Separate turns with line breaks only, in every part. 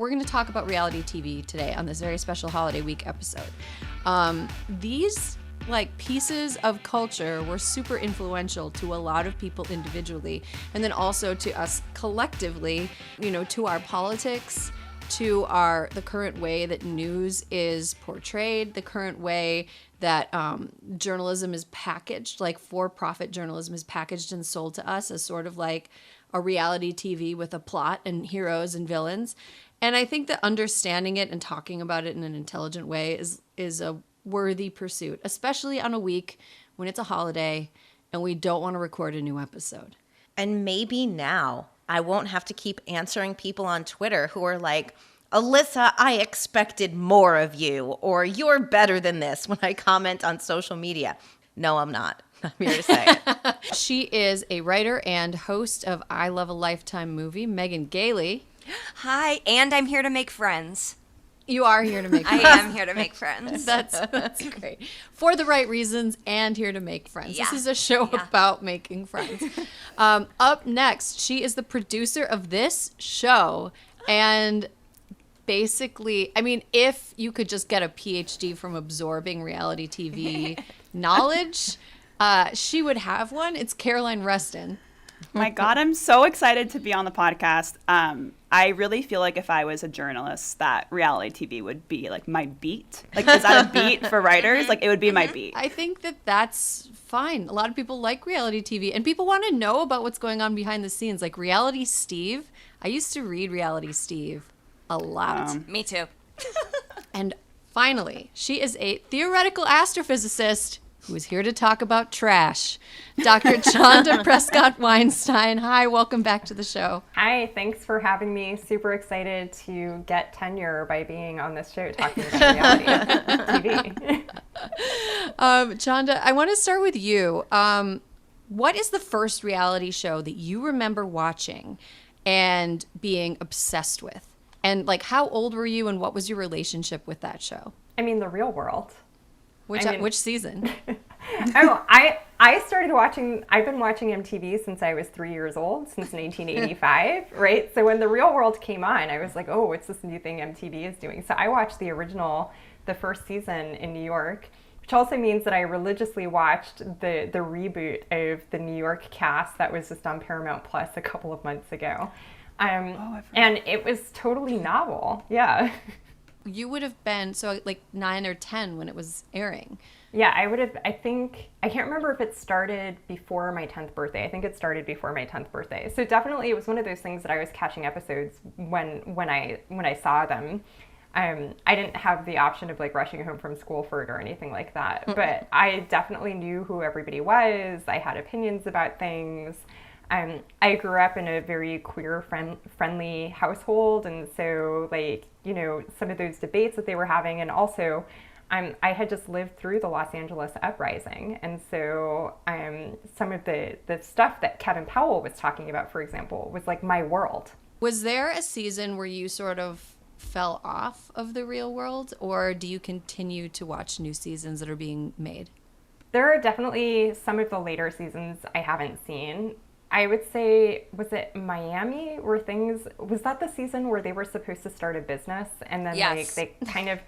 we're going to talk about reality TV today on this very special holiday week episode. These pieces of culture were super influential to a lot of people individually, and then also to us collectively, to our politics, to the current way that news is portrayed, the current way that journalism is packaged, for-profit journalism is packaged and sold to us as sort of like a reality TV with a plot and heroes and villains. And I think that understanding it and talking about it in an intelligent way is a worthy pursuit, especially on a week when it's a holiday and we don't want to record a new episode.
And maybe now I won't have to keep answering people on Twitter who are like, Alyssa, I expected more of you, or you're better than this when I comment on social media. No, I'm not. I'm here to say it.
She is a writer and host of I Love a Lifetime Movie, Megan Gailey.
Hi, and I'm here to make friends.
You are here to make friends.
I am here to make friends.
That's great. For the right reasons and here to make friends. Yeah. This is a show about making friends. Up next, she is the producer of this show. And basically, if you could just get a PhD from absorbing reality TV knowledge, she would have one. It's Caroline Reston.
My God, I'm so excited to be on the podcast. I really feel like if I was a journalist, that reality TV would be my beat. Is that a beat for writers? It would be my beat.
I think that's fine. A lot of people like reality TV, and people want to know about what's going on behind the scenes. Reality Steve. I used to read Reality Steve a lot.
Me too.
And finally, she is a theoretical astrophysicist who is here to talk about trash. Dr. Chanda Prescod-Weinstein. Hi, welcome back to the show.
Hi, thanks for having me. Super excited to get tenure by being on this show talking about reality TV.
Chanda, I want to start with you. What is the first reality show that you remember watching and being obsessed with? And how old were you and what was your relationship with that show?
The Real World.
Which season?
I started watching, I've been watching MTV since I was 3 years old, since 1985, right? So when The Real World came on, I was like, oh, what's this new thing MTV is doing? So I watched the first season in New York, which also means that I religiously watched the reboot of the New York cast that was just on Paramount Plus a couple of months ago. And it was totally novel, yeah.
You would have been 9 or 10 when it was airing.
Yeah, I can't remember if it started before my 10th birthday. I think it started before my 10th birthday. So definitely it was one of those things that I was catching episodes when I saw them. I didn't have the option of rushing home from school for it or anything like that. But I definitely knew who everybody was. I had opinions about things. I grew up in a very queer friendly household, and so some of those debates that they were having, and also I had just lived through the Los Angeles uprising, and so some of the stuff that Kevin Powell was talking about, for example, was my world.
Was there a season where you sort of fell off of The Real World, or do you continue to watch new seasons that are being made?
There are definitely some of the later seasons I haven't seen. I would say, was it Miami was that the season where they were supposed to start a business and then
yes.
they kind of,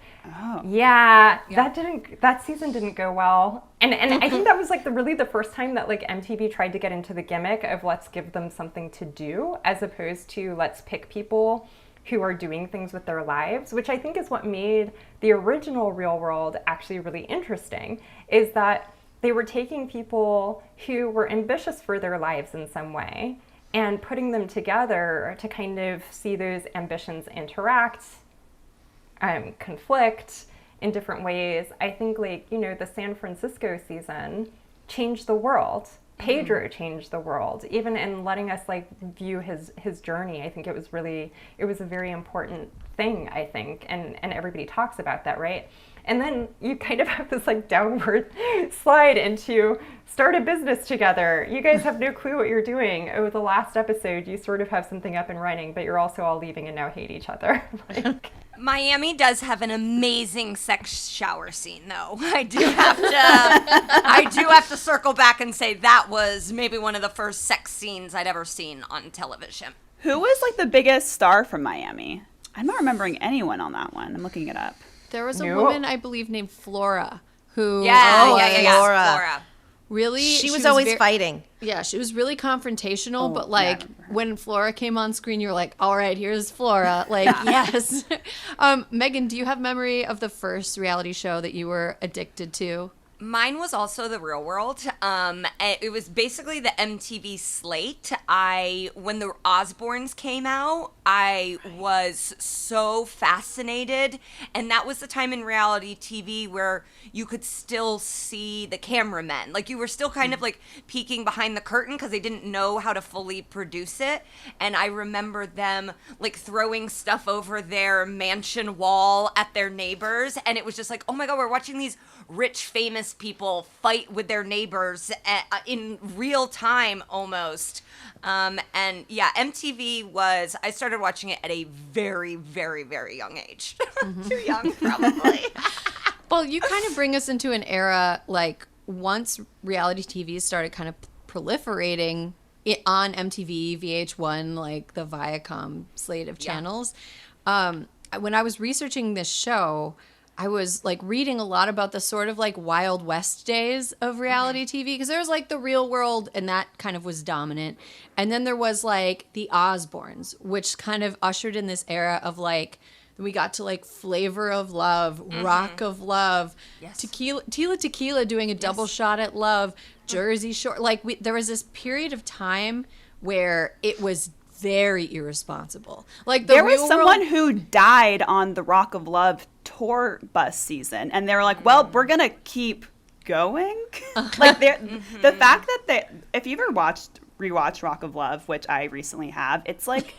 that season didn't go well. And I think that was really the first time that MTV tried to get into the gimmick of let's give them something to do as opposed to let's pick people who are doing things with their lives, which I think is what made the original Real World actually really interesting, is that they were taking people who were ambitious for their lives in some way and putting them together to kind of see those ambitions interact, conflict in different ways. I think the San Francisco season changed the world. Pedro changed the world, even in letting us view his journey. I think it was a very important thing, I think, and everybody talks about that, right? And then you kind of have this downward slide into start a business together. You guys have no clue what you're doing. Oh, the last episode, you sort of have something up and running, but you're also all leaving and now hate each other.
Miami does have an amazing sex shower scene, though. I do have to circle back and say that was maybe one of the first sex scenes I'd ever seen on television.
Who was the biggest star from Miami? I'm not remembering anyone on that one. I'm looking it up.
There was a
No.
woman, I believe, named Flora who
Flora.
really
She was always fighting.
Yeah, she was really confrontational,
Oh,
but
yeah, I
like
remember her.
when Flora came on screen, you were like, all right, here's Flora. Like, yes. Megan, do you have memory of the first reality show that you were addicted to?
Mine was also The Real World. It was basically the MTV slate. When the Osbournes came out, I was so fascinated. And that was the time in reality TV where you could still see the cameramen. Like, you were still kind of like peeking behind the curtain because they didn't know how to fully produce it. And I remember them like throwing stuff over their mansion wall at their neighbors. And it was just like, oh my God, we're watching these rich, famous people fight with their neighbors in real time almost. And yeah, MTV I started watching it at a very, very, very young age. Too young, probably.
Well, you kind of bring us into an era, like, once reality TV started kind of proliferating on MTV, VH1, like the Viacom slate of channels. When I was researching this show, I was like reading a lot about the sort of like Wild West days of reality TV, because there was like The Real World, and that kind of was dominant. And then there was like the Osbournes, which kind of ushered in this era of like, we got to like Flavor of Love, Rock of Love, Tequila doing a double shot at Love, Jersey Shore. Like there was this period of time where it was very irresponsible. Like
There was someone who died on the Rock of Love tour bus season, and they were like, well, we're gonna keep going. Like the fact that if you ever rewatched Rock of Love, which I recently have, it's like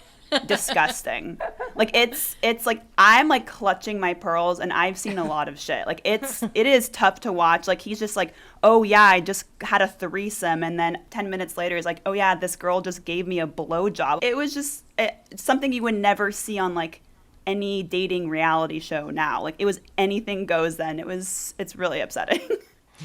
disgusting. Like it's like I'm like clutching my pearls, and I've seen a lot of shit. Like it is tough to watch. Like he's just like, oh yeah, I just had a threesome, and then 10 minutes later he's like, oh yeah, this girl just gave me a blowjob. It was just something you would never see on like any dating reality show now. Like it was anything goes then. It's really upsetting.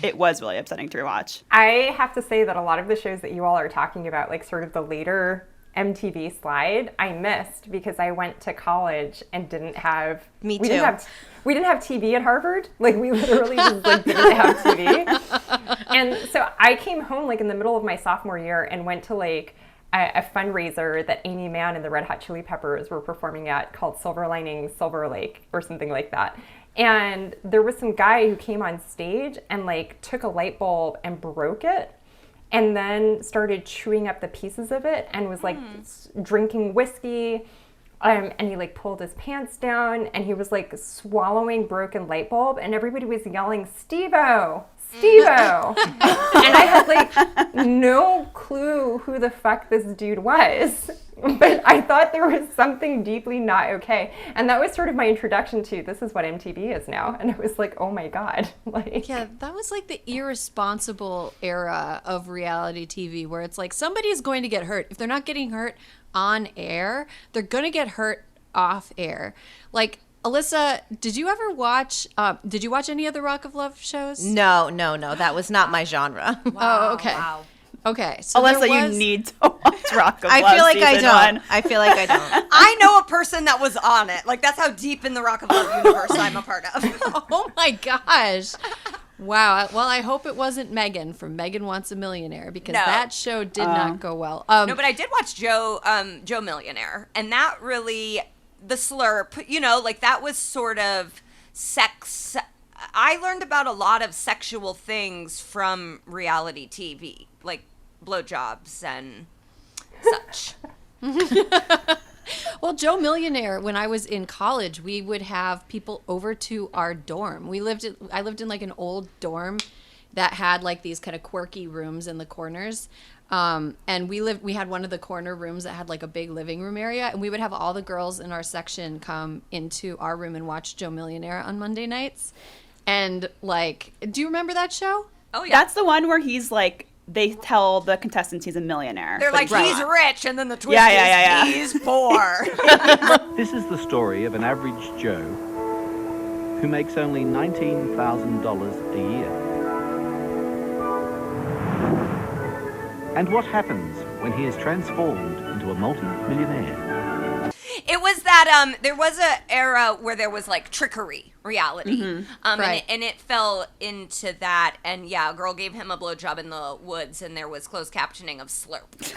It was really upsetting to rewatch.
I have to say that a lot of the shows that you all are talking about, like sort of the later MTV slide, I missed because I went to college and didn't have.
Me
we
too.
We didn't have TV at Harvard. Like we literally just like didn't have TV. And so I came home like in the middle of my sophomore year and went to like a fundraiser that Amy Mann and the Red Hot Chili Peppers were performing at called Silver Lining Silver Lake or something like that. And there was some guy who came on stage and like took a light bulb and broke it, and then started chewing up the pieces of it and was like drinking whiskey. And he like pulled his pants down and he was like swallowing broken light bulb, and everybody was yelling, Steve-O, Steve-O. And I had like no clue who the fuck this dude was. But I thought there was something deeply not okay. And that was sort of my introduction to this is what MTV is now. And it was like, oh my God. Like,
Yeah, that was like the irresponsible era of reality TV where it's like somebody's going to get hurt. If they're not getting hurt on air, they're going to get hurt off air. Like, Alyssa, did you ever watch, did you watch any of the Rock of Love shows?
No. That was not my genre.
Oh, okay.
Wow.
Okay. So
Alyssa,
there was,
you need to watch Rock of Love.
I feel like I
season
don't.
one.
I feel like I don't.
I know a person that was on it. Like, that's how deep in the Rock of Love universe I'm a part of.
Oh my gosh. Wow. Well, I hope it wasn't Megan from Megan Wants a Millionaire, because
No.
that show did not go well.
No, but I did watch Joe Millionaire, and that really, the slurp, you know, like that was sort of sex. I learned about a lot of sexual things from reality TV, like blowjobs and such.
Well, Joe Millionaire, when I was in college, we would have people over to our dorm. I lived in like an old dorm that had like these kind of quirky rooms in the corners. And we had one of the corner rooms that had like a big living room area, and we would have all the girls in our section come into our room and watch Joe Millionaire on Monday nights. And like, do you remember that show?
Oh, yeah.
That's the one where he's like, they tell the contestants he's a millionaire.
They're like,
But
he's rich, and then the twist
Yeah.
is he's poor.
This is the story of an average Joe who makes only $19,000 a year. And what happens when he is transformed into a multi-millionaire?
It was that a era where there was like trickery reality,
Right.
and it fell into that. And yeah, a girl gave him a blowjob in the woods, and there was closed captioning of slurp.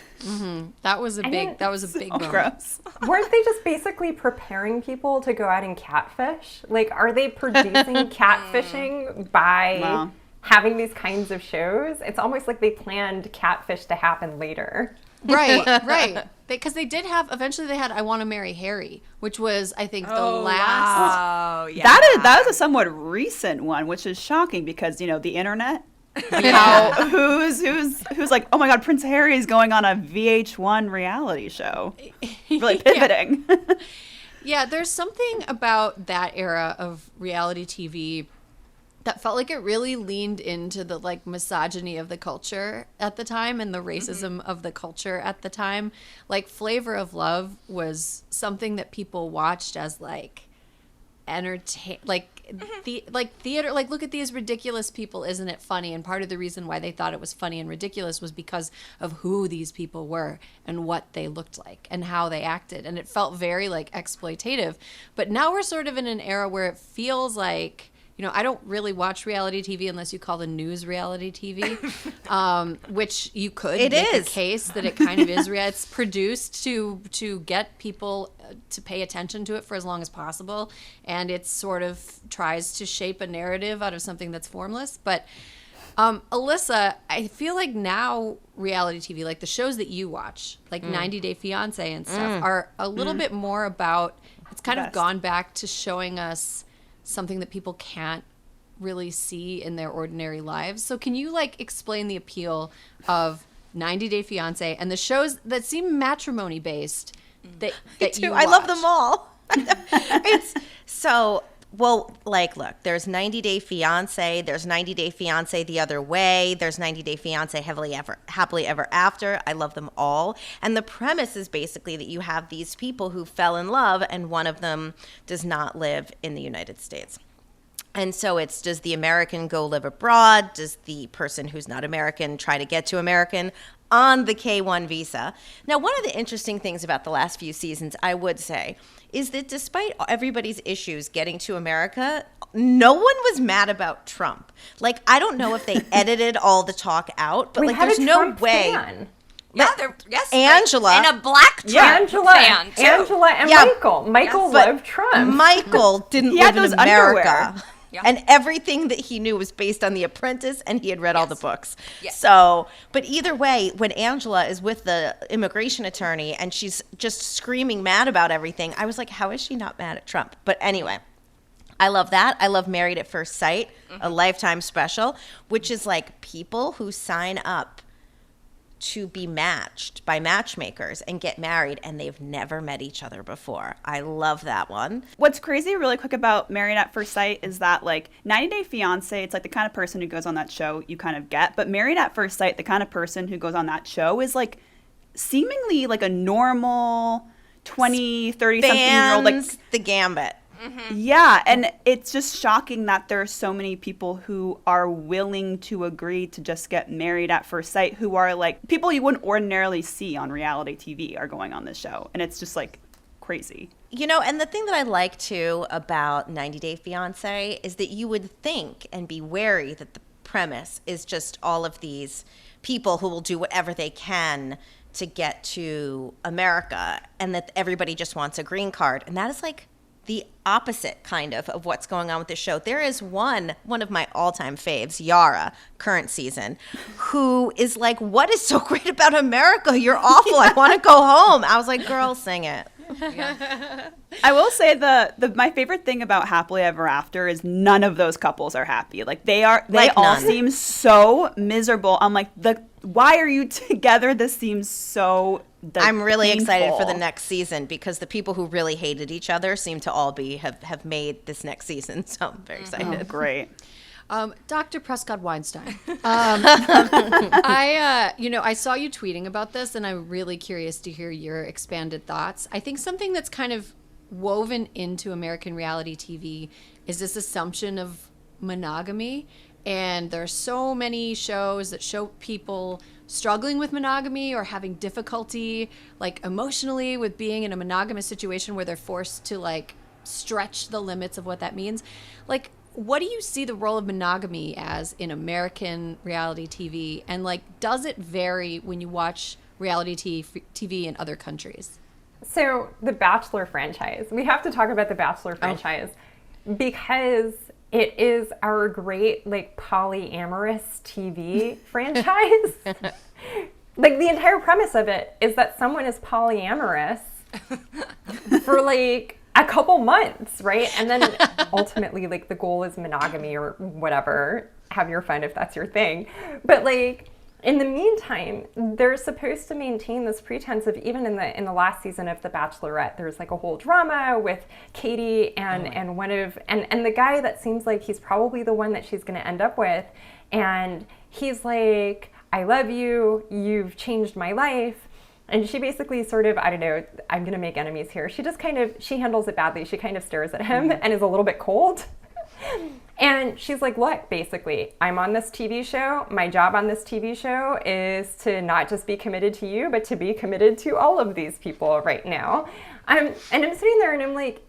That was a big moment.
Gross.
Weren't they just basically preparing people to go out and catfish? Like, are they producing catfishing by
Wow.
having these kinds of shows? It's almost like they planned catfish to happen later.
Right. Because they did have, eventually they had I Want to Marry Harry, which was, I think, the last.
Oh yeah,
That is a somewhat recent one, which is shocking because, the internet. How who's like, oh my God, Prince Harry is going on a VH1 reality show. Really pivoting.
Yeah, there's something about that era of reality TV that felt like it really leaned into the like misogyny of the culture at the time and the racism of the culture at the time. Like Flavor of Love was something that people watched as like theater, like look at these ridiculous people, isn't it funny? And part of the reason why they thought it was funny and ridiculous was because of who these people were and what they looked like and how they acted, and it felt very like exploitative. But now we're sort of in an era where it feels like, I don't really watch reality TV unless you call the news reality TV, which you could
It
make
is.
a case that it kind of is. It's produced to get people to pay attention to it for as long as possible, and it sort of tries to shape a narrative out of something that's formless. But Alyssa, I feel like now reality TV, like the shows that you watch, like 90 Day Fiance and stuff, are a little bit more about, it's kind of
Best.
gone back to showing us something that people can't really see in their ordinary lives. So can you like explain the appeal of 90 Day Fiance and the shows that seem matrimony based that you watch?
I love them all. It's so, well, like, look, there's 90 Day Fiance, there's 90 Day Fiance the other way, there's 90 Day Fiance happily ever after. I love them all. And the premise is basically that you have these people who fell in love and one of them does not live in the United States. And so it's, does the American go live abroad? Does the person who's not American try to get to American on the K-1 visa? Now, one of the interesting things about the last few seasons, I would say, is that despite everybody's issues getting to America, no one was mad about Trump. Like, I don't know if they edited all the talk out, but
We
like,
had
there's
a
no
Trump
way.
fan.
Yes,
Angela.
and a black Trump fan too.
Angela and
Yeah.
Michael
But
loved Trump.
Michael didn't
He
live
had
in
those
America.
underwear.
Yeah.
And everything that he knew was based on The Apprentice, and he had read all the books.
Yes.
So, but either way, when Angela is with the immigration attorney and she's just screaming mad about everything, I was like, how is she not mad at Trump? But anyway, I love that. I love Married at First Sight, a Lifetime special, which is like people who sign up to be matched by matchmakers and get married, and they've never met each other before. I love that one.
What's crazy really quick about Married at First Sight is that like 90 Day Fiance, it's like the kind of person who goes on that show you kind of get, but Married at First Sight, the kind of person who goes on that show is like seemingly like a normal 20, 30 something year old, like,
Spans the gambit.
yeah, and it's just shocking that there are so many people who are willing to agree to just get married at first sight, who are like people you wouldn't ordinarily see on reality TV are going on this show, and it's just like crazy.
And the thing that I like too about 90 Day Fiance is that you would think and be wary that the premise is just all of these people who will do whatever they can to get to America, and that everybody just wants a green card. And that is like the opposite kind of what's going on with this show. There is one of my all-time faves, Yara, current season, who is like, what is so great about America? You're awful. I want to go home. I was like, girl, sing it.
I will say my favorite thing about Happily Ever After is none of those couples are happy. Like they all
none.
seem so miserable. I'm like, why are you together? This seems so
I'm really excited for
painful.
the next season because the people who really hated each other seem to all have made this next season. So I'm very excited.
Oh, great.
Dr. Prescod-Weinstein. I saw you tweeting about this, and I'm really curious to hear your expanded thoughts. I think something that's kind of woven into American reality TV is this assumption of monogamy. And there are so many shows that show people struggling with monogamy or having difficulty, like, emotionally with being in a monogamous situation where they're forced to, like, stretch the limits of what that means. Like, what do you see the role of monogamy as in American reality TV? And, like, does it vary when you watch reality TV in other countries?
So the Bachelor franchise, we have to talk about the Bachelor franchise because it is our great, like, polyamorous TV franchise. Like, the entire premise of it is that someone is polyamorous for, like, a couple months, right? And then ultimately, like, the goal is monogamy or whatever. Have your fun if that's your thing. But, like, in the meantime, they're supposed to maintain this pretense of, even in the last season of The Bachelorette, there's, like, a whole drama with Katie and the guy that seems like he's probably the one that she's going to end up with. And he's like, I love you. You've changed my life. And she basically sort of, I don't know, I'm going to make enemies here. She just she handles it badly. She kind of stares at him and is a little bit cold. And she's like, look, basically, I'm on this TV show. My job on this TV show is to not just be committed to you, but to be committed to all of these people right now. And I'm sitting there and I'm like,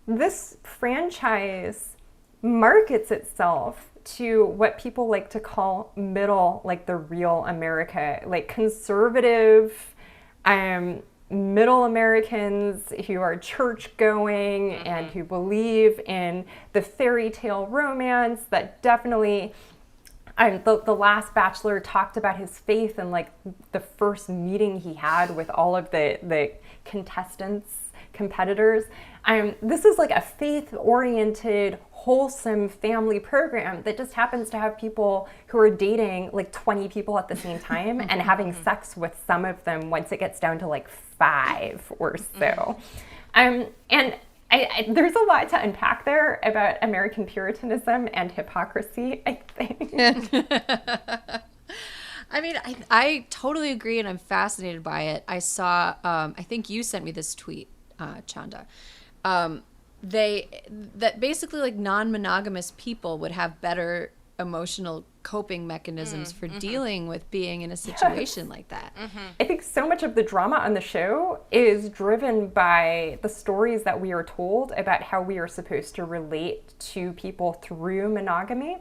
this franchise markets itself to what people like to call middle, like the real America, like conservative, middle Americans who are church going and who believe in the fairy tale romance that definitely, the last Bachelor talked about his faith and, like, the first meeting he had with all of the competitors. This is like a faith-oriented, wholesome family program that just happens to have people who are dating like 20 people at the same time and having sex with some of them once it gets down to like 5 or so. And there's a lot to unpack there about American Puritanism and hypocrisy, I think.
I mean, I totally agree, and I'm fascinated by it. I saw, I think you sent me this tweet, Chanda. That basically, like, non-monogamous people would have better emotional coping mechanisms for dealing with being in a situation like that.
I think so much of the drama on the show is driven by the stories that we are told about how we are supposed to relate to people through monogamy.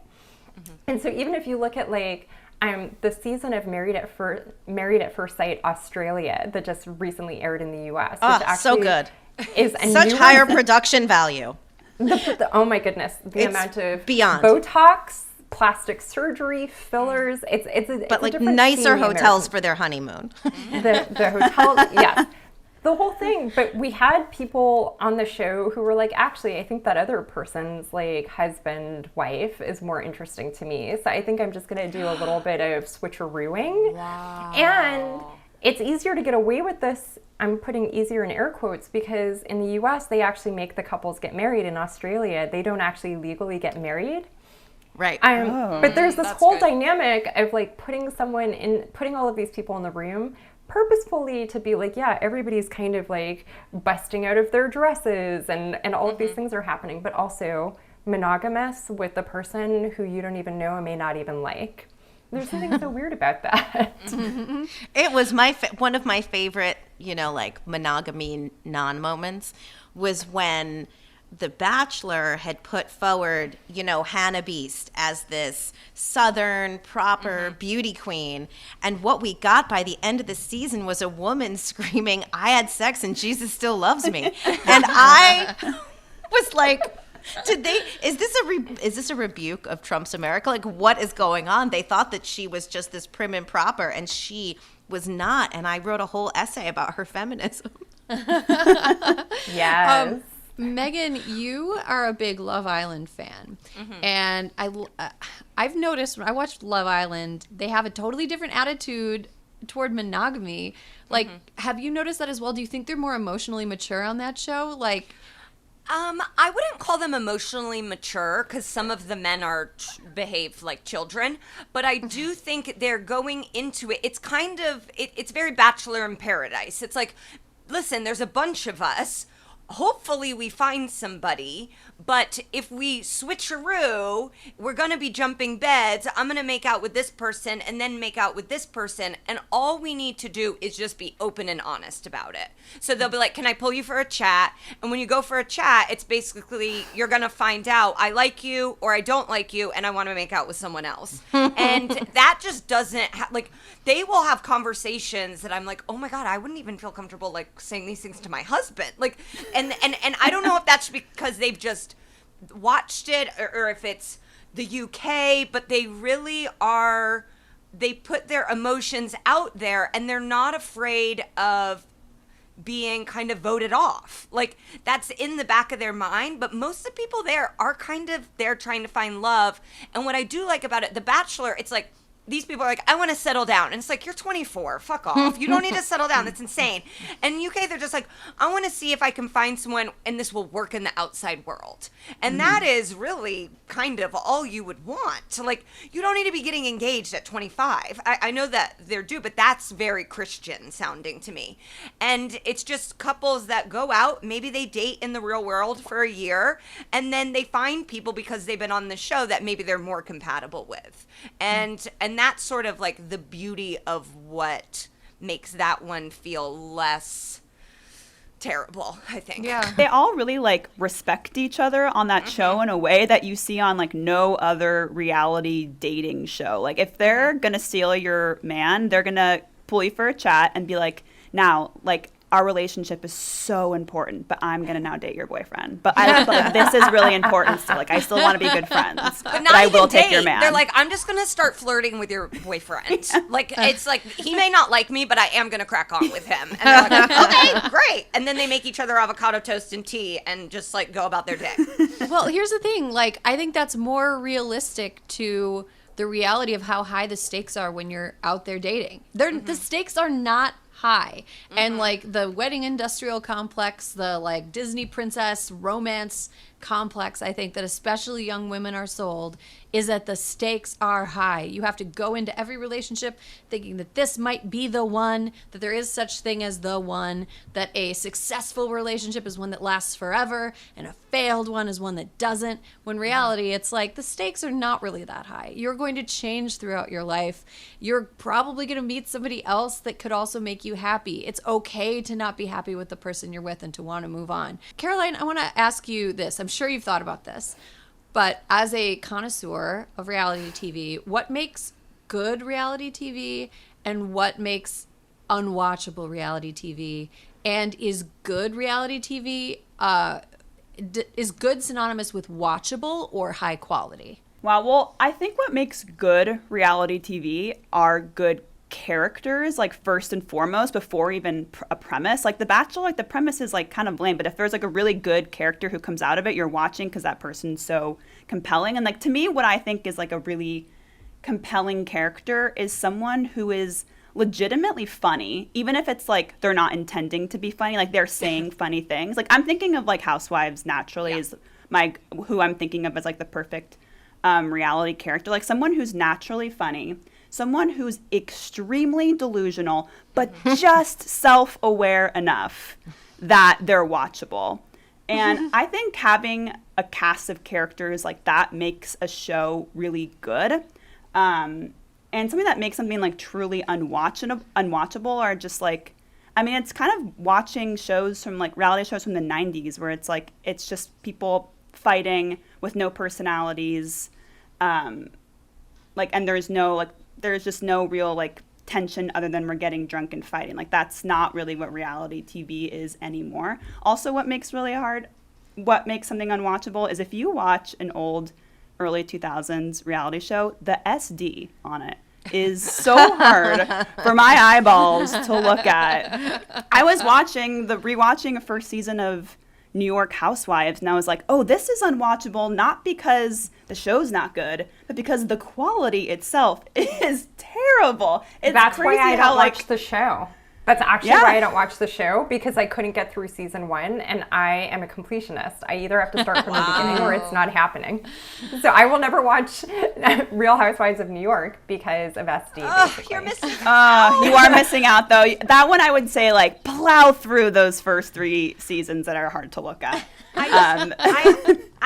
And so even if you look at, like, the season of Married at First Sight Australia that just recently aired in the U.S.
Oh, so good.
Is
such higher production value.
Oh my goodness,
It's
amount of
beyond.
Botox, plastic surgery, fillers. It's
But
a
like
different
nicer
scene
hotels for their honeymoon.
the hotel, yes. The whole thing. But we had people on the show who were like, actually, I think that other person's like husband, wife is more interesting to me. So I think I'm just going to do a little bit of switcherooing.
Wow.
And it's easier to get away with this. I'm putting easier in air quotes because in the US, they actually make the couples get married. In Australia, they don't actually legally get married.
Right.
But there's this
That's
whole
good.
dynamic of like putting all of these people in the room purposefully to be like, yeah, everybody's kind of like busting out of their dresses and all of these things are happening, but also monogamous with the person who you don't even know and may not even like. There's something so weird about that.
It was one of my favorite, like monogamy non-moments was when The Bachelor had put forward, Hannah Beast as this Southern proper beauty queen. And what we got by the end of the season was a woman screaming, I had sex and Jesus still loves me. And I was like, is this a rebuke of Trump's America? Like, what is going on? They thought that she was just this prim and proper, and she was not. And I wrote a whole essay about her feminism.
Yes.
Megan, you are a big Love Island fan, and I've noticed when I watched Love Island, they have a totally different attitude toward monogamy. Like, have you noticed that as well? Do you think they're more emotionally mature on that show? Like,
I wouldn't call them emotionally mature because some of the men behave like children, but I do think they're going into it. It's kind of, it's very Bachelor in Paradise. It's like, listen, there's a bunch of us. hopefully we find somebody, but if we switcheroo, we're gonna be jumping beds. I'm gonna make out with this person and then make out with this person, and all we need to do is just be open and honest about it. So they'll be like, can I pull you for a chat? And when you go for a chat, it's basically you're gonna find out I like you or I don't like you and I want to make out with someone else. And that just doesn't like, they will have conversations that I'm like, oh my God, I wouldn't even feel comfortable like saying these things to my husband. Like, and I don't know if that's because they've just watched it or if it's the UK, but they really are, they put their emotions out there and they're not afraid of being kind of voted off. Like, that's in the back of their mind, but most of the people there are kind of there trying to find love. And what I do like about it, The Bachelor, it's like, these people are like, I want to settle down. And it's like, you're 24. Fuck off. You don't need to settle down. That's insane. And in UK, they're just like, I want to see if I can find someone and this will work in the outside world. And that is really kind of all you would want. So, like, you don't need to be getting engaged at 25. I know that they're due, but that's very Christian sounding to me. And it's just couples that go out, maybe they date in the real world for a year, and then they find people because they've been on the show that maybe they're more compatible with. And that's sort of like the beauty of what makes that one feel less terrible, I think.
Yeah.
They all really like respect each other on that show in a way that you see on like no other reality dating show. Like if they're gonna steal your man, they're gonna pull you for a chat and be like, now, like, our relationship is so important, but I'm going to now date your boyfriend. But I don't feel like this is really important still. Like, I still want to be good friends, but I will take your man.
They're like, I'm just going to start flirting with your boyfriend. Like, it's like, he may not like me, but I am going to crack on with him. And they're like, okay, great. And then they make each other avocado toast and tea and just, like, go about their day.
Well, here's the thing. Like, I think that's more realistic to the reality of how high the stakes are when you're out there dating. The stakes are not high. And like the wedding industrial complex, the like Disney princess romance complex, I think that especially young women are sold, is that the stakes are high. You have to go into every relationship thinking that this might be the one, that there is such thing as the one, that a successful relationship is one that lasts forever and a failed one is one that doesn't. When reality, it's like the stakes are not really that high. You're going to change throughout your life. You're probably going to meet somebody else that could also make you happy. It's okay to not be happy with the person you're with and to want to move on. Caroline, I want to ask you this. I'm sure you've thought about this, but as a connoisseur of reality TV, what makes good reality TV and what makes unwatchable reality TV? And is good reality TV, is good synonymous with watchable or high quality?
Wow, well, I think what makes good reality TV are good characters, like first and foremost, before even a premise. Like The Bachelor, like the premise is like kind of lame, but if there's like a really good character who comes out of it, you're watching because that person's so compelling. And like to me, what I think is like a really compelling character is someone who is legitimately funny, even if it's like they're not intending to be funny, like they're saying funny things. Like I'm thinking of like Housewives naturally is who I'm thinking of as like the perfect reality character, like someone who's naturally funny, someone who's extremely delusional, but just self-aware enough that they're watchable. And I think having a cast of characters like that makes a show really good. And something that makes something like truly unwatchable are just like, I mean, it's kind of watching shows from like reality shows from the 90s where it's like, it's just people fighting with no personalities. Like, and there's just no real like tension other than we're getting drunk and fighting. Like that's not really what reality TV is anymore. Also, what makes something unwatchable is if you watch an old early 2000s reality show, the SD on it is so hard for my eyeballs to look at. I was rewatching a first season of New York Housewives, and I was like, oh, this is unwatchable, not because the show's not good, but because the quality itself is terrible. That's
why I don't watch the show. That's actually why I don't watch the show, because I couldn't get through season 1, and I am a completionist. I either have to start from the beginning or it's not happening. So I will never watch Real Housewives of New York because of SD.
You're missing out.
You are missing out, though. That one I would say, like, plow through those first 3 seasons that are hard to look at.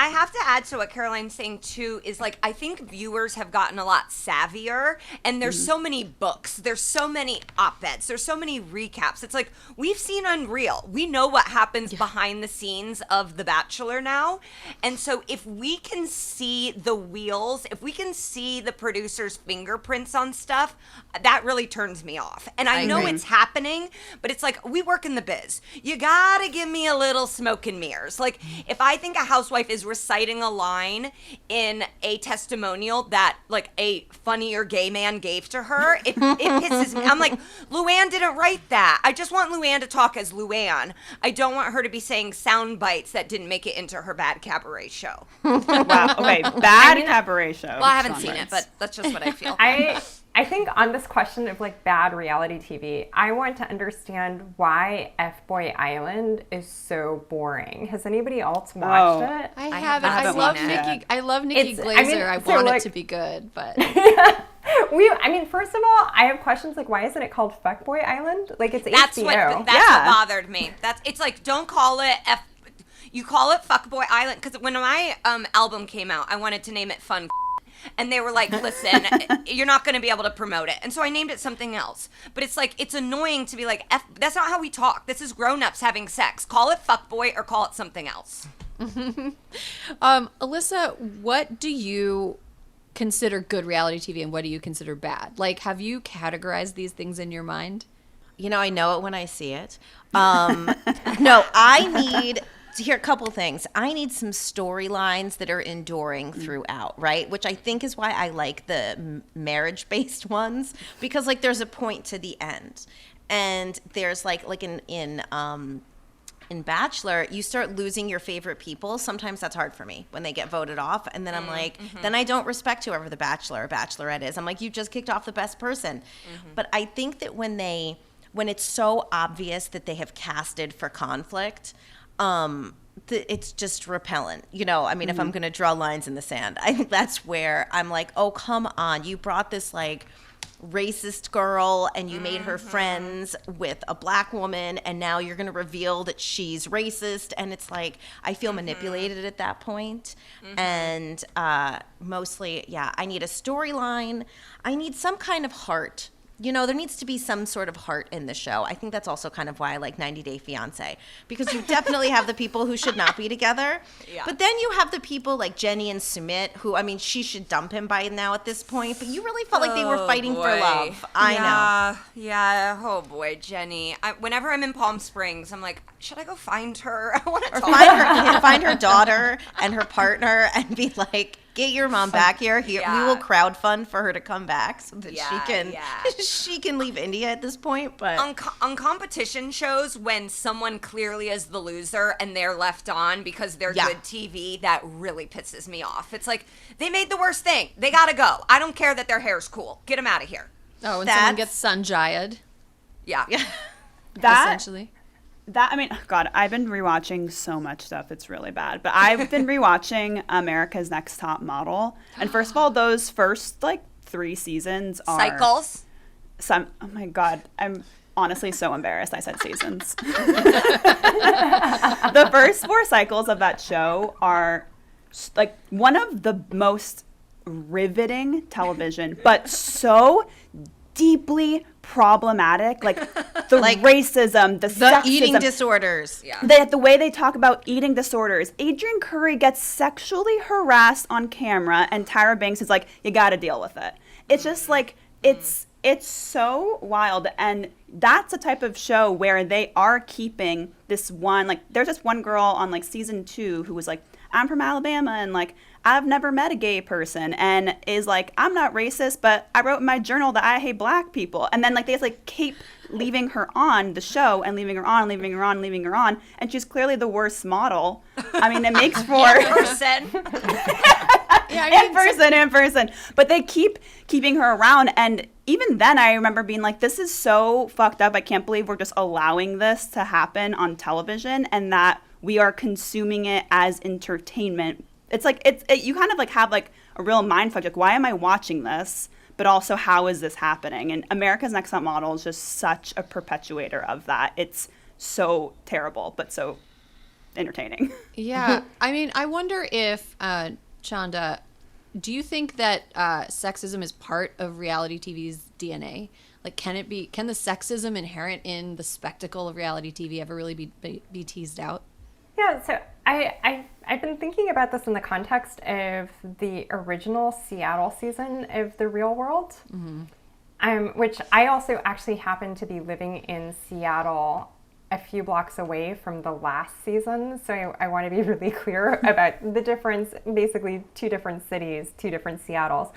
I have to add to what Caroline's saying too, is like, I think viewers have gotten a lot savvier, and there's so many books, there's so many op-eds, there's so many recaps. It's like, we've seen Unreal. We know what happens behind the scenes of The Bachelor now. And so if we can see the wheels, if we can see the producer's fingerprints on stuff, that really turns me off. And I know it's happening, but it's like, we work in the biz. You gotta give me a little smoke and mirrors. Like, if I think a housewife is reciting a line in a testimonial that like a funnier gay man gave to her, it pisses me. I'm like, Luann didn't write that. I just want Luann to talk as Luann. I don't want her to be saying sound bites that didn't make it into her bad cabaret show.
Wow. Okay. Bad cabaret show.
Well, I haven't seen it, but that's just what I feel.
I think on this question of like bad reality TV, I want to understand why F-Boy Island is so boring. Has anybody else watched it?
I haven't. I love Nikki Glaser. I want it to be good, but
First of all, I have questions like, why isn't it called Fuckboy Island? Like, it's HBO.
That's what bothered me. It's like, don't call it you call it Fuckboy Island, because when my album came out, I wanted to name it Fun. And they were like, listen, you're not going to be able to promote it. And so I named it something else. But it's like, it's annoying to be like, that's not how we talk. This is grown-ups having sex. Call it fuckboy or call it something else.
Alyssa, what do you consider good reality TV and what do you consider bad? Like, have you categorized these things in your mind?
You know, I know it when I see it. No, I need to hear a couple things. I need some storylines that are enduring throughout, right? Which I think is why I like the marriage-based ones, because like there's a point to the end, and there's like in Bachelor, you start losing your favorite people. Sometimes that's hard for me when they get voted off, and then I'm like, then I don't respect whoever the Bachelor or Bachelorette is. I'm like, you just kicked off the best person. But I think that when it's so obvious that they have casted for conflict, it's just repellent. You know, I mean, if I'm going to draw lines in the sand, I think that's where I'm like, oh, come on. You brought this like racist girl and you made her friends with a black woman, and now you're going to reveal that she's racist. And it's like, I feel manipulated at that point. And mostly, I need a storyline. I need some kind of heart. You know, there needs to be some sort of heart in the show. I think that's also kind of why I like 90 Day Fiance, because you definitely have the people who should not be together. Yeah. But then you have the people like Jenny and Sumit, who, I mean, she should dump him by now at this point, but you really felt like they were fighting for love. I know.
Yeah. Oh boy, Jenny. Whenever I'm in Palm Springs, I'm like, should I go find her? I want to talk.
Find her daughter and her partner and be like, get your mom back here. We will crowdfund for her to come back so that she can leave India at this point. But
on competition shows, when someone clearly is the loser and they're left on because they're good TV, that really pisses me off. It's like, they made the worst thing. They gotta go. I don't care that their hair's cool. Get them out of here.
Oh, and someone gets Sanjaya'd.
Yeah.
Essentially.
I mean, God, I've been rewatching so much stuff. It's really bad. But I've been rewatching America's Next Top Model. And first of all, those first, 3 seasons are...
Cycles?
Oh, my God. I'm honestly so embarrassed I said seasons. The first 4 cycles of that show are, one of the most riveting television, but so deeply problematic, the racism, the sexism,
eating disorders.
The way they talk about eating disorders. Adrian Curry gets sexually harassed on camera, and Tyra Banks is like, you got to deal with it. It's just it's so wild, and that's a type of show where they are keeping this one. There's this one girl on season 2 who was like, I'm from Alabama, and I've never met a gay person, and is like, I'm not racist, but I wrote in my journal that I hate black people. And then they just keep leaving her on the show and leaving her on, and she's clearly the worst model. I mean, it makes for
in person.
in person. But they keep keeping her around, and even then I remember being like, this is so fucked up. I can't believe we're just allowing this to happen on television and that we are consuming it as entertainment. It's like, you kind of like have like a real mind fuck. Like, why am I watching this? But also, how is this happening? And America's Next Top Model is just such a perpetuator of that. It's so terrible, but so entertaining.
Yeah. I mean, I wonder if, Chanda, do you think that sexism is part of reality TV's DNA? Like, can the sexism inherent in the spectacle of reality TV ever really be teased out?
Yeah, so I've been thinking about this in the context of the original Seattle season of The Real World, which I also actually happen to be living in Seattle a few blocks away from the last season. So I want to be really clear about the difference, basically 2 different cities, 2 different Seattles.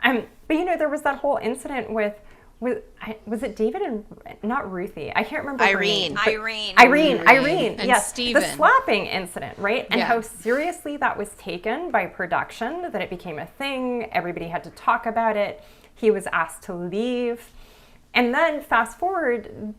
But there was that whole incident with was it David and not Ruthie? I can't remember.
Irene.
Irene.
And
Yes,
Steven.
the slapping incident, right? And
Yeah.
how seriously that was taken by production, that it became a thing. Everybody had to talk about it. He was asked to leave. And then fast forward,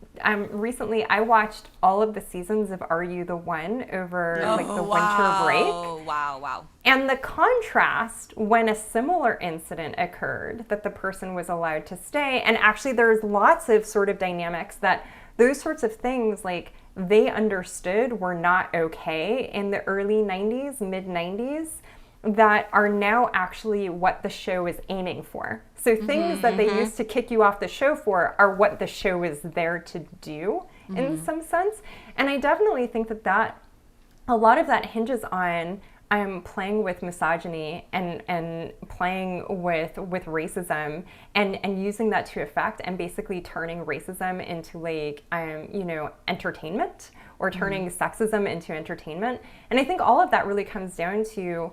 recently I watched all of the seasons of Are You the One over the winter break.
Oh, wow.
And the contrast when a similar incident occurred, that the person was allowed to stay, and actually there's lots of sort of dynamics that those sorts of things, like, they understood were not okay in the early 90s, mid 90s, that are now actually what the show is aiming for. So things that they used to kick you off the show for are what the show is there to do in some sense. And I definitely think that a lot of that hinges on playing with misogyny and playing with racism and using that to effect and basically turning racism into like entertainment, or turning sexism into entertainment. And I think all of that really comes down to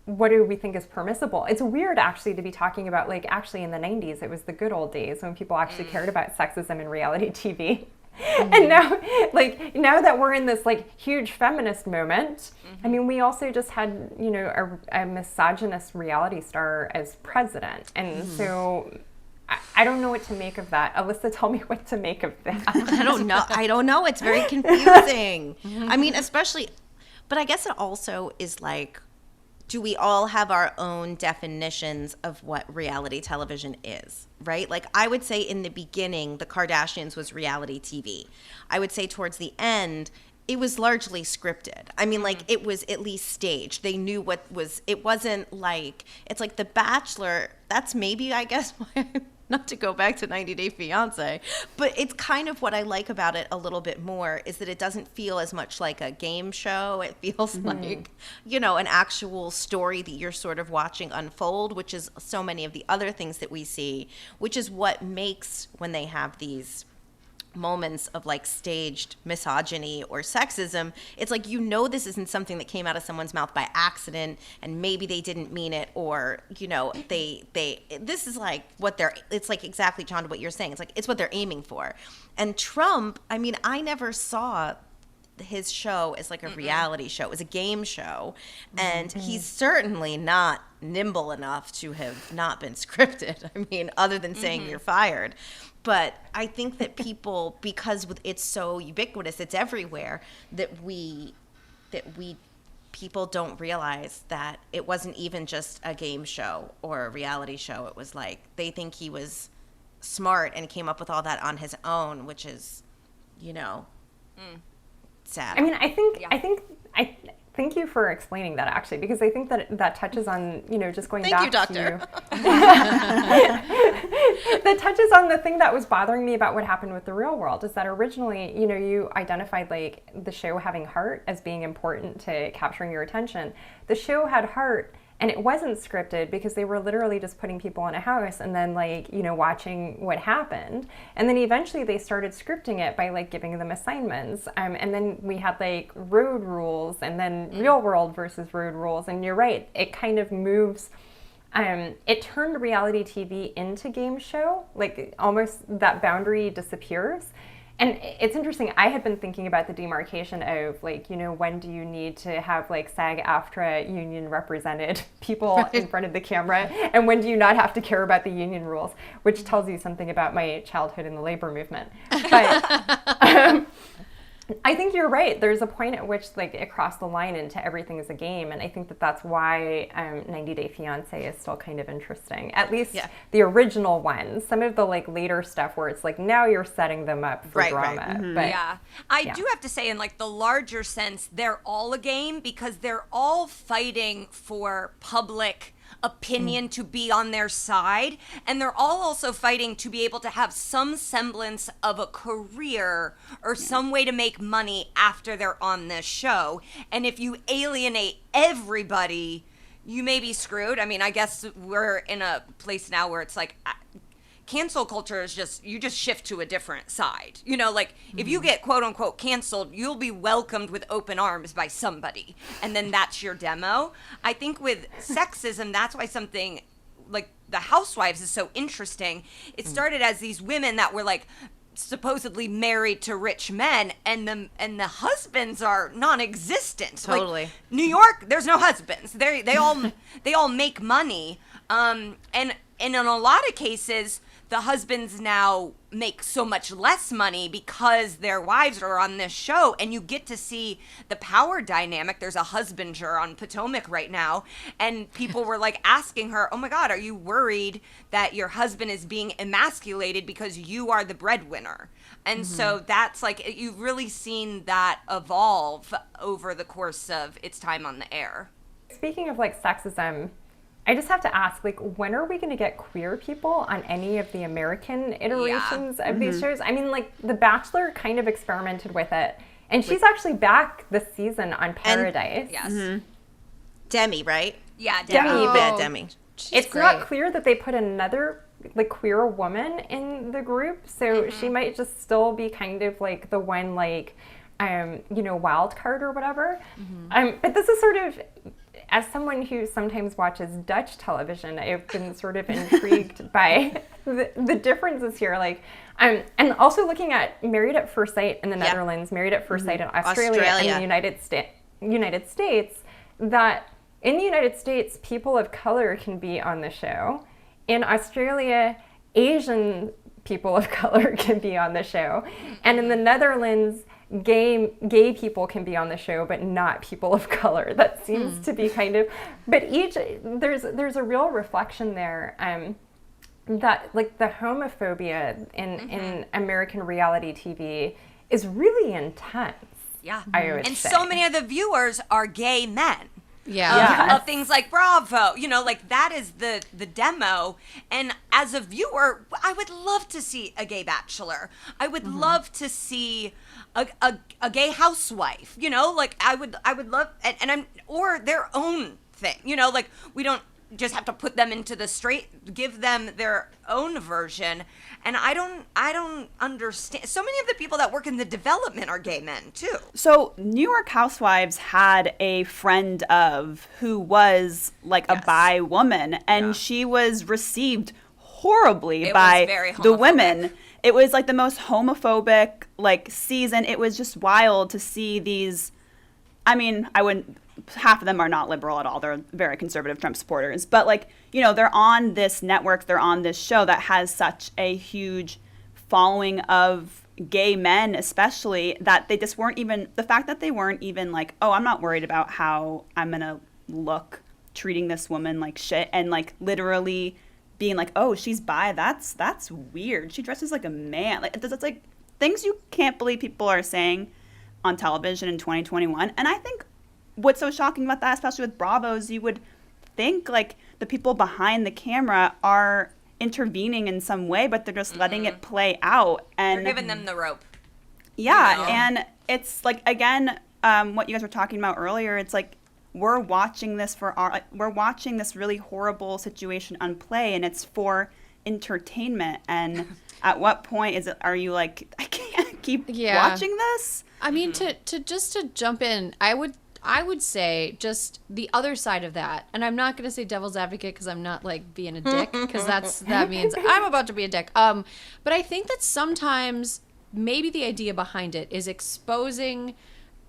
what do we think is permissible? It's weird actually to be talking about, like, actually in the 90s it was the good old days when people actually cared about sexism in reality TV. And now that we're in this like huge feminist moment, I mean, we also just had, a misogynist reality star as president. And so I don't know what to make of that. Alyssa, tell me what to make of that.
I don't know. It's very confusing. I mean, especially, but I guess it also is like, do we all have our own definitions of what reality television is, right? Like, I would say in the beginning, the Kardashians was reality TV. I would say towards the end, it was largely scripted. I mean, like, it was at least staged. They knew it wasn't like, it's like The Bachelor. That's maybe, I guess, why, not to go back to 90 Day Fiance, but it's kind of what I like about it a little bit more is that it doesn't feel as much like a game show. It feels like, an actual story that you're sort of watching unfold, which is so many of the other things that we see, which is what makes, when they have these moments of like staged misogyny or sexism, it's like, this isn't something that came out of someone's mouth by accident and maybe they didn't mean it, or this is like it's like exactly, Chanda, what you're saying. It's like, it's what they're aiming for. And Trump, I mean, I never saw his show as like a reality show. It was a game show, and he's certainly not nimble enough to have not been scripted. I mean, other than saying you're fired. But I think that people, because it's so ubiquitous, it's everywhere, that people don't realize that it wasn't even just a game show or a reality show. It was like, they think he was smart and came up with all that on his own, which is, sad.
I mean, I thank you for explaining that, actually, because I think that touches on, just going back
Doctor.
that touches on the thing that was bothering me about what happened with The Real World, is that originally, you identified like the show having heart as being important to capturing your attention. The show had heart, and it wasn't scripted because they were literally just putting people in a house and then watching what happened. And then eventually they started scripting it by giving them assignments. And then we had road rules, and then real world versus road rules. And you're right, it kind of moves. It turned reality TV into game show, almost that boundary disappears. And it's interesting, I had been thinking about the demarcation of, like, you know, when do you need to have, like, SAG-AFTRA union represented people in front of the camera, and when do you not have to care about the union rules, which tells you something about my childhood in the labor movement. But I think you're right. There's a point at which, like, it crossed the line into everything is a game, and I think that that's why 90 Day Fiance is still kind of interesting. At least the original ones. Some of the, like, later stuff where it's like, now you're setting them up for drama.
Right. Mm-hmm.
But
I do have to say, in, like, the larger sense, they're all a game because they're all fighting for public opinion to be on their side, and they're all also fighting to be able to have some semblance of a career or some way to make money after they're on this show. And if you alienate everybody, you may be screwed. I mean, I guess we're in a place now where it's like cancel culture is just, you just shift to a different side. You know, like, if you get quote unquote canceled, you'll be welcomed with open arms by somebody. And then that's your demo. I think with sexism, that's why something like the Housewives is so interesting. It started as these women that were, like, supposedly married to rich men, and the husbands are non-existent.
Totally.
Like, New York, there's no husbands. They all make money. And in a lot of cases, the husbands now make so much less money because their wives are on this show, and you get to see the power dynamic. There's a husbander on Potomac right now, and people were, like, asking her, oh my God, are you worried that your husband is being emasculated because you are the breadwinner? And so that's, like, you've really seen that evolve over the course of its time on the air.
speaking of, like, sexism, I just have to ask, like, when are we going to get queer people on any of the American iterations of these shows? I mean, like, The Bachelor kind of experimented with it, and she's actually back this season on Paradise.
Demi, right?
Yeah,
Demi.
Yeah, Demi.
It's not clear that they put another, like, queer woman in the group, so she might just still be kind of, like, the one, like, you know, wild card or whatever. But this is sort of, as someone who sometimes watches Dutch television, I've been sort of intrigued by the differences here. Like, and also looking at Married at First Sight in the Netherlands, Married at First Sight in Australia, and the United States, that in the United States, people of color can be on the show. In Australia, Asian people of color can be on the show. And in the Netherlands, gay people can be on the show, but not people of color. That seems to be kind of, but there's a real reflection there, that, like, the homophobia in American reality TV is really intense. I would say.
So many of the viewers are gay men. Of things like Bravo, you know, like, that is the demo. And as a viewer, I would love to see a gay bachelor. I would love to see a gay housewife, you know, like, I would love, or their own thing, you know, like, we don't just have to put them into the straight, give them their own version. And I don't understand. So many of the people that work in the development are gay men too.
So New York Housewives had a friend of who was, like, a bi woman, and she was received horribly by the women. It was, like, the most homophobic, like, season. It was just wild to see these. I mean, half of them are not liberal at all. They're very conservative Trump supporters. But, like, you know, they're on this network, they're on this show that has such a huge following of gay men, especially, that they just weren't even, the fact that they weren't even like, oh, I'm not worried about how I'm going to look treating this woman like shit, and, like, literally being like, oh, she's bi, that's weird. She dresses like a man. Like, it's like things you can't believe people are saying on television in 2021. And I think what's so shocking about that, especially with Bravo's, you would think, like, the people behind the camera are intervening in some way, but they're just letting it play out. And
they're giving them the rope.
Yeah,
you know?
And it's, like, again, what you guys were talking about earlier, it's like, we're watching this we're watching this really horrible situation unplay, and it's for entertainment. And at what point are you like, I can't keep watching this?
I mean, to jump in, I would say just the other side of that, and I'm not going to say devil's advocate because I'm not, like, being a dick, because that means I'm about to be a dick. But I think that sometimes maybe the idea behind it is exposing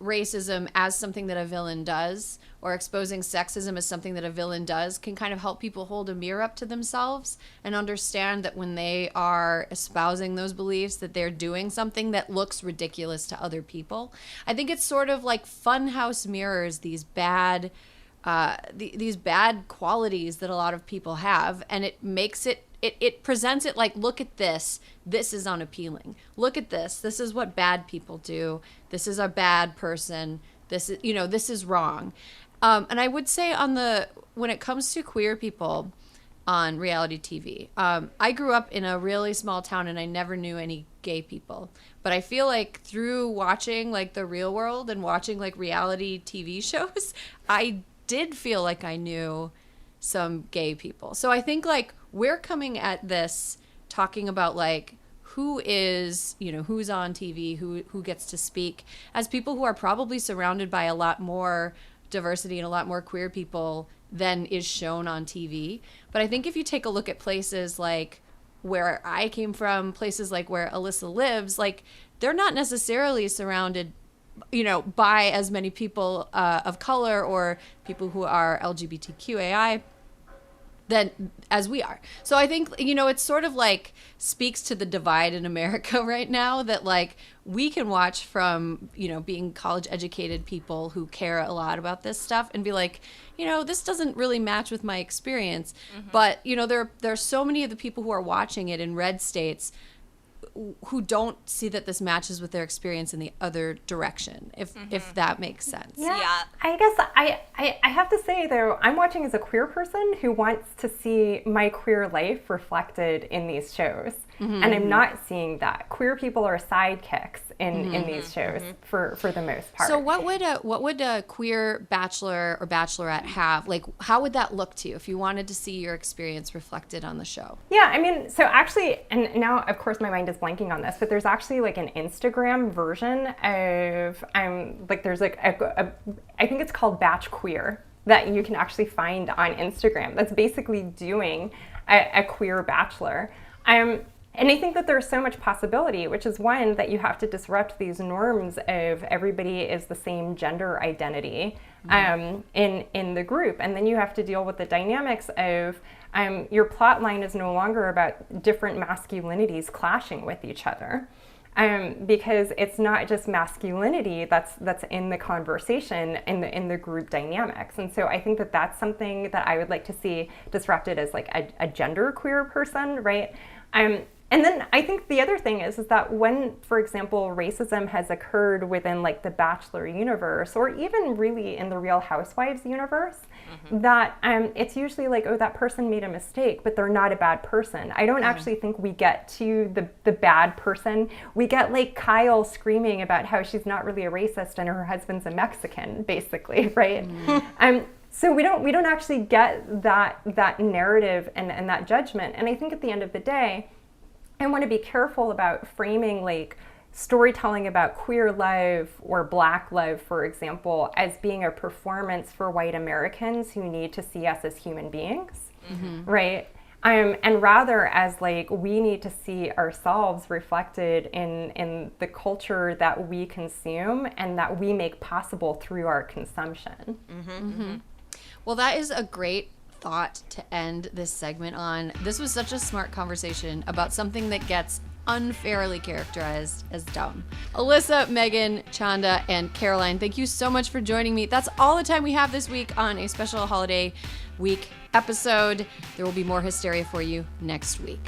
racism as something that a villain does, or exposing sexism as something that a villain does, can kind of help people hold a mirror up to themselves and understand that when they are espousing those beliefs, that they're doing something that looks ridiculous to other people. I think it's sort of like funhouse mirrors these bad qualities that a lot of people have, and it makes it presents it like, look at this is unappealing. Look at this is what bad people do. This is a bad person. This is wrong. And I would say when it comes to queer people on reality TV, I grew up in a really small town and I never knew any gay people. But I feel like through watching like The Real World and watching like reality TV shows, I did feel like I knew some gay people. So I think like we're coming at this talking about like who's on TV, who gets to speak, as people who are probably surrounded by a lot more diversity and a lot more queer people than is shown on TV. But I think if you take a look at places like where I came from, places like where Alyssa lives, like they're not necessarily surrounded by as many people of color or people who are LGBTQAI than as we are. So I think, it's sort of like speaks to the divide in America right now that like we can watch from, being college educated people who care a lot about this stuff and be like, this doesn't really match with my experience. Mm-hmm. But, there are so many of the people who are watching it in red states who don't see that this matches with their experience in the other direction, if that makes sense.
Yeah. I guess I have to say, though, I'm watching as a queer person who wants to see my queer life reflected in these shows. Mm-hmm. And I'm not seeing that. Queer people are sidekicks in these shows for the most part.
So what would a queer bachelor or bachelorette have? Like, how would that look to you if you wanted to see your experience reflected on the show?
Yeah, I mean, so actually, and now of course my mind is blanking on this, but there's actually like an Instagram version of there's like I think it's called Batch Queer that you can actually find on Instagram. That's basically doing a queer bachelor. And I think that there's so much possibility, which is one, that you have to disrupt these norms of everybody is the same gender identity in the group. And then you have to deal with the dynamics of your plot line is no longer about different masculinities clashing with each other. Because it's not just masculinity that's in the conversation in the group dynamics. And so I think that that's something that I would like to see disrupted as like a gender queer person, right? And then I think the other thing is that when, for example, racism has occurred within like the Bachelor universe, or even really in the Real Housewives universe, that it's usually like, oh, that person made a mistake, but they're not a bad person. I don't actually think we get to the bad person. We get like Kyle screaming about how she's not really a racist and her husband's a Mexican, basically, right? So we don't actually get that narrative and that judgment. And I think at the end of the day, I want to be careful about framing like storytelling about queer love or Black love, for example, as being a performance for white Americans who need to see us as human beings, right? And rather as like we need to see ourselves reflected in the culture that we consume and that we make possible through our consumption.
Well, that is a great thought to end this segment on. This was such a smart conversation about something that gets unfairly characterized as dumb. Alyssa, Megan, Chanda, and Caroline, thank you so much for joining me. That's all the time we have this week on a special holiday week episode. There will be more Hysteria for you next week.